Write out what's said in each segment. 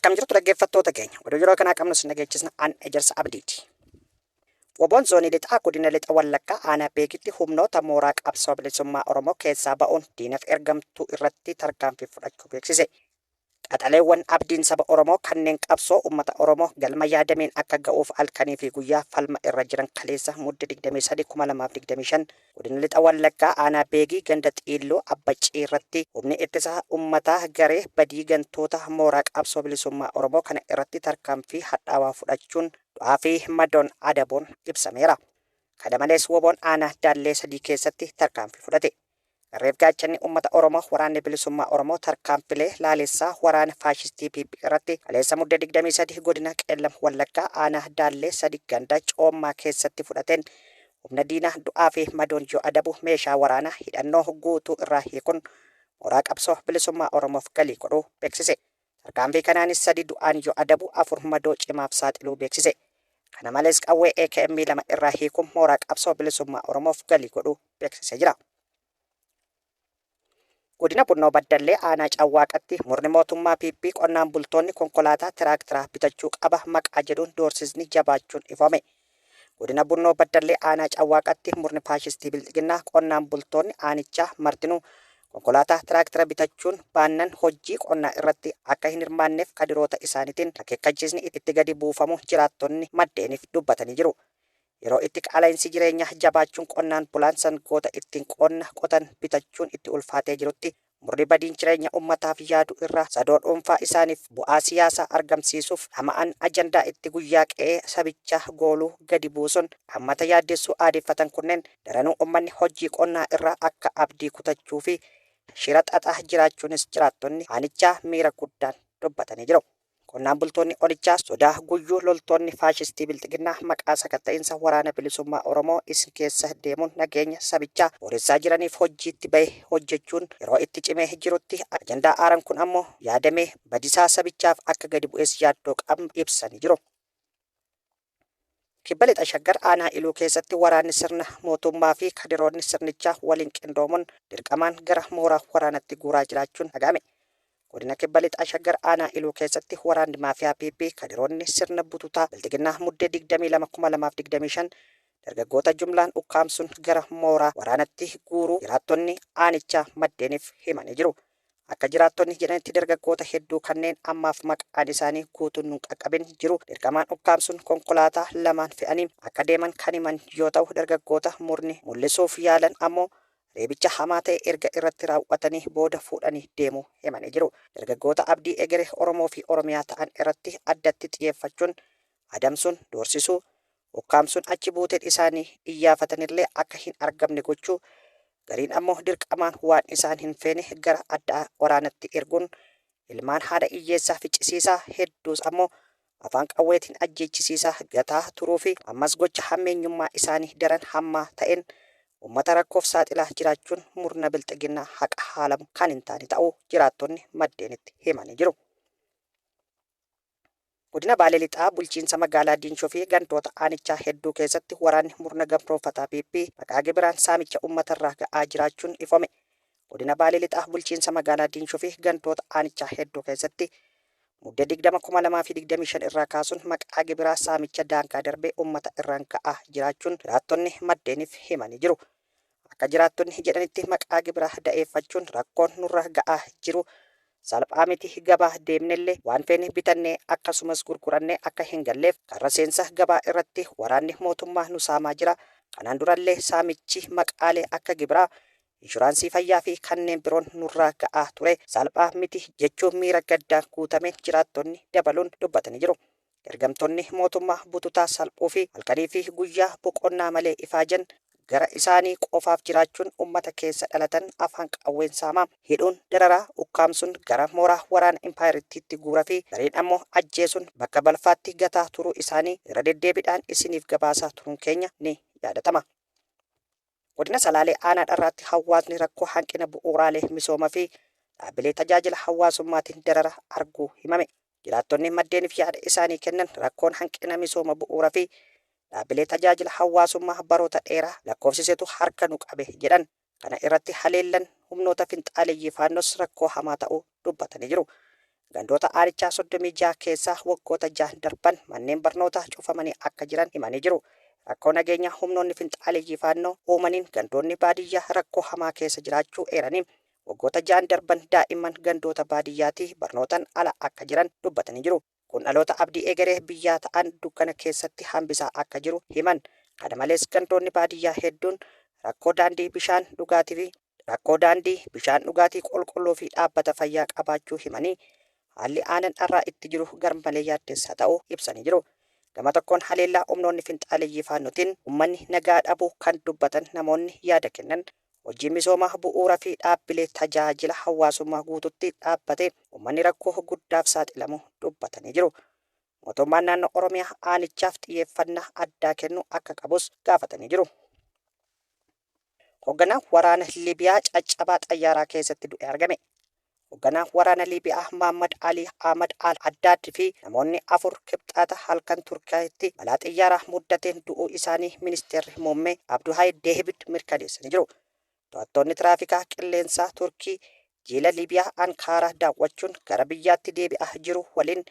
Akkam jirtu dhaggeeffattoota keenya. Oduu yeroo kana qabnu sin dhageechisna an Ejersa Abdiiti. Woboon zoonii lixaa godina lixa Wallaggaa aanaa beekitti humnoota mooraa qabsoo bilisummaa Oromoo keessaa ba'uun diinaaf ergamtuu irratti tarkaanfii fudhachuu beeksise. Qaxaleewwan abdiin saba Oromoo kanneen qabsoo uummata Oromoo galma yaadameen akka ga'uuf halkanii fi guyyaa falma irra jiran kaleessa mudde 23/2025 godina lixa Wallaggaa aanaa beegii ganda xiilloo abbacii irratti humni ittisa uummataa garee badii gantoota mooraa qabsoo bilisummaa Oromoo kana irratti tarkaanfii hadhaawaa fudhachuun du'aa fi madoon adaboon ibsameera. Kana malees woboon aanaa daallee sadii keessatti tarkaanfii fudhate. Reef gaachanni uummata Oromoo waraanni bilisummaa Oromoo tarkaanfilee laalessaa waraana faashistii PP irratti kaleessa mudde 23 godina qeellam Wallaggaa aanaa daallee sadii ganda coommaa keessatti fudhateen humna diinaa du'aa fi madoon yoo adabu meeshaa waraanaa hidhannoo guutuu irraa hiikuun mooraa qabsoo bilisummaa Oromoof galii godhuu beeksise. Tarkaanfii kanaanis 3 du'aan yoo adabu 4 madoo cimaaf saaxiluu beeksise. Kana malees qawwee AKM 2 irraa hiikuun mooraa qabsoo bilisummaa Oromoof galii godhuu beeksisee jira. Godina Bunnoo Baddallee aanaa Cawwaaqatti murni mootummaa PP qonnaan bultoonni konkolaataa tiraaktaraa bitachuu qaba maqaa jedhuun doorsisni jabaachuun ifame. Godina Bunnoo Baddallee aanaa Cawwaaqatti murni faashistii bilxiginnaa qonnaan bultoonni aanichaa martinuu konkolaataa tiraaktaraa bitachuun baannan hojii qonnaa irratti akka hin hirmaanneef kadiroota isaaniitiin akeekkachiisni itti gadi buufamu jiraattonni maddeeniif dubbatanii jiru. Yeroo itti qaala'insi jireenyaa jabaachuun qonnaan bulaan sangoota ittiin qonna qotan bitachuun itti ulfaatee jirutti murni badiin jireenya uummataaf yaadu irraa sadoo dhuunfaa isaaniif bu'aa siyaasaa argamsiisuuf dhama'an ajandaa itti guyyaa qe'ee sabichaa gooluu gadi buusuun hammata yaaddessuu aadeffatan kunneen daranuu uummanni hojii qonnaa irraa akka abdii kutachuu fi shira xaxaa jiraachuunis jiraattonni aanichaa miira guddaan dubbatanii jiru. Qonnaan bultoonni onichaa sodaa guyyuu loltoonni faashistii bilxiginnaa maqaa sakatta'insa waraana bilisummaa Oromoo isin keessa deemuun nageenya sabichaa booressaa jiraniif hojiitti bahe hojjechuun yeroo itti cimee jirutti ajandaa aaran kun ammoo yaadamee badisaa sabichaaf akka gadi bu'ees yaaddoo qabu ibsanii jiru. Kibba lixa Shaggar aanaa Iluu keessatti waraanni sirna mootummaa fi kadiroonni sirnichaa waliin qindoomuun dirqamaan gara mooraa waraanatti guuraa jiraachuun dhaga'ame. Godina Kibba lixa Shaggar aanaa Iluu keessatti waraanni maafiyaa PP kadiroonni sirna bututaa bilxiginnaa muddee 22/2025 dargaggoota jumlaan ukkaamsuun gara mooraa waraanatti guuruu jiraattonni aanichaa maddeeniif himanii jiru. Akka jiraattonni jedhanitti dargaggoota hedduu kanneen ammaaf maqaan isaanii guutuun nun qaqqabin jiru dirqamaan ukkaamsuun konkolaataa lamaan fe'anii akka deeman kan himan yoo ta'u dargaggoota murni mul'isuuf yaalan ammoo reebicha hamaa ta'e erga irratti raawwatanii booda fuudhanii deemuu himanii jiru. Dargaggoota abdii egeree Oromoo fi Oromiyaa ta'an irratti addatti xiyyeeffachuun adamsuun doorsisuu ukkaamsuun achi buuteen isaanii iyyaafatanillee akka hin argamne gochuu gariin ammoo dirqamaan waan isaan hin feene gara adda waraanatti erguun ilmaan haadha hiyyeessaa ficcisiisaa hedduus ammoo afaan qawweetiin ajjeechisiisaa gataa turuu fi ammas gocha hammeenyummaa isaanii daran hammaa ta'een uummata rakkoof saaxilaa jiraachuun murna bilxiginnaa haqa haalamu kan hin taane ta'uu jiraattonni maddeenitti himanii jiru. Godina Baalee Lixaa bulchiinsa magaalaa Diinshoo fi gantoota aanichaa hedduu keessatti waraanni murna gamrooffataa PP maqaa gibiraan saamicha uummatarraa ga'aa jiraachuun ifame. Godina Baalee Lixaa bulchiinsa magaalaa Diinshoo fi gantoota aanichaa hedduu keessatti muddee 20/2025 irraa kaasuun maqaa gibiraa saamicha daangaa darbee uummata irraan ga'aa jiraachuun jiraattonni maddeeniif himanii jiru. Akka jiraattonni jedhanitti maqaa gibiraa da'eeffachuun rakkoon nurra ga'aa jiru salphaa miti. Gabaa deemnellee waan feene bitannee akkasumas gurgurannee akka hin galleef karra seensa gabaa irratti waraanni mootummaa nu saamaa jira. Kanaan durallee saamichi maqaalee akka gibiraa inshuraansii fayyaa fi kanneen biroon nurraa ga'aa ture salphaa miti jechuun miira gaddaan guutameen jiraattonni dabaluun dubbatanii jiru. Ergamtoonni mootummaa bututaa salphuu fi halkanii fi guyyaa boqonnaa malee ifaajan gara isaanii qofaaf jiraachuun uummata keessa dhalatan afaan qawween saamaa hidhuun dararaa ukkaamsuun gara mooraa waraana impaayiritiitti guura fi gariin ammoo ajjeesuun bakka balfaatti gataa turuu isaanii irra deddeebiidhaan isiniif gabaasaa turuun keenya ni yaadatama. Godina Salaalee aanaa Dharraatti hawaasni rakkoo hanqina bu'uuraalee misoomaa fi dhaabbilee tajaajila hawaasummaatiin darara arguu himame. Jiraattonni maddeeniif yaada isaanii kennan rakkoon hanqina misooma bu'uuraa fi dhaabbilee tajaajila hawaasummaa baroota dheeraa lakkoofsisetu harka nu qabe jedhan. Kana irratti haleellan humnoota finxaaleeyyii faannos rakkoo hamaa ta'uu dubbatanii jiru. Gandoota aanichaa 36 keessaa waggoota 6 darban manneen barnootaa cufamanii akka jiran himanii jiru. Rakkoo nageenya humnoonni finxaaleeyyii faannoo uumaniin gandoonni baadiyyaa rakkoo hamaa keessa jiraachuu eeranii waggoota 6 darban daa'imman gandoota baadiyyaatii barnootaan ala akka jiran dubbatanii jiru. Kun dhaloota abdii egeree biyyaa ta'an dukkana keessatti hambisaa akka jiru himan. Kana malees gandoonni baadiyyaa hedduun rakkoo daandii bishaan dhugaatii qulqulluu fi dhaabbata fayyaa qabaachuu himanii haalli aanan dharraa itti jiru garmalee yaaddeessaa ta'uu ibsanii jiru. Gama tokkoon haleellaa humnoonni finxaaleeyyii faannootiin uummanni nagaa dhabuu kan dubbatan namoonni yaada kennan hojii misoomaa bu'uura fi dhaabbilee tajaajila hawaasummaa guututti dhaabbate uummanni rakkoo guddaaf saaxilamu dubbatanii jiru. Mootummaan naannoo Oromiyaa aanichaaf xiyyeeffannaa addaa kennu akka qabus gaafatanii jiru. Hoogganaan waraana Liibiyaa caccabaa xayyaaraa keessatti du'e argame. Hoogganaan waraana Liibiyaa Muhammad Ali Ahmad al-Addaad fi namoonni 4 kibxaata halkan Turkiyaatti balaa xiyyaaraa muddateen du'uu isaanii ministeerri muummee Abdullahi Deebid mirkaneessanii jiru. To'attoonni tiraafikaa qilleensaa Turkii jiila Liibiyaa Ankaaraa daawwachuun gara biyyaatti deebi'aa jiru waliin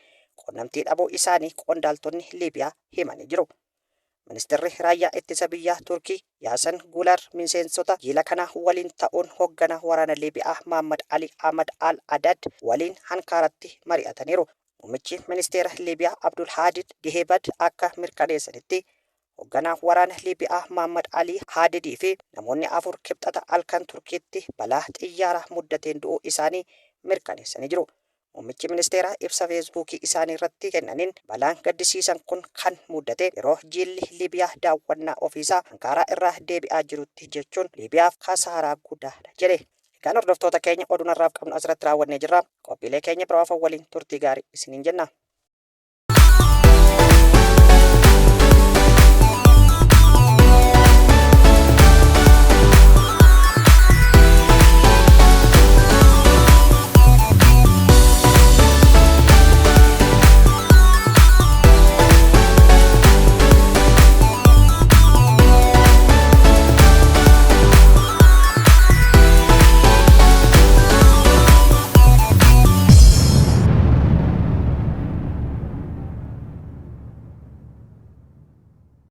quunnamtii dhabuu isaanii qondaaltonni Liibiyaa himanii jiru. Ministeerri raayyaa ittisa biyyaa Turkii Yaasan Gular miseensota jiila kanaa waliin ta'uun hoogganaa waraana Liibiyaa Muhammad Ali Ahmad al-Addaad waliin Ankaaratti mari'ataniiru. Muummichi ministeera Liibiyaa Abdul Hadid Dihebad akka mirkaneessanitti hoogganaa waraana Liibiyaa Muhammad Ali Hadidii fi namoonni 4 kibxata halkan Turkiitti balaa xiyyaaraa muddateen du'uu isaanii mirkaneessanii jiru. Muummichi ministeeraa ibsa feesbuukii isaanii irratti kennaniin balaan gaddisiisan kun kan muddate yeroo jiilli Liibiyaa daawwannaa ofiisaa Ankaaraa irraa deebi'aa jirutti jechuun Liibiyaaf kasaaraa guddaadha jedhe. Egaan hordoftoota keenya oduu narraaf qabnu asirratti raawwannee jirra. Qophiilee keenya biroo waliin turtii gaarii isiniin jenna.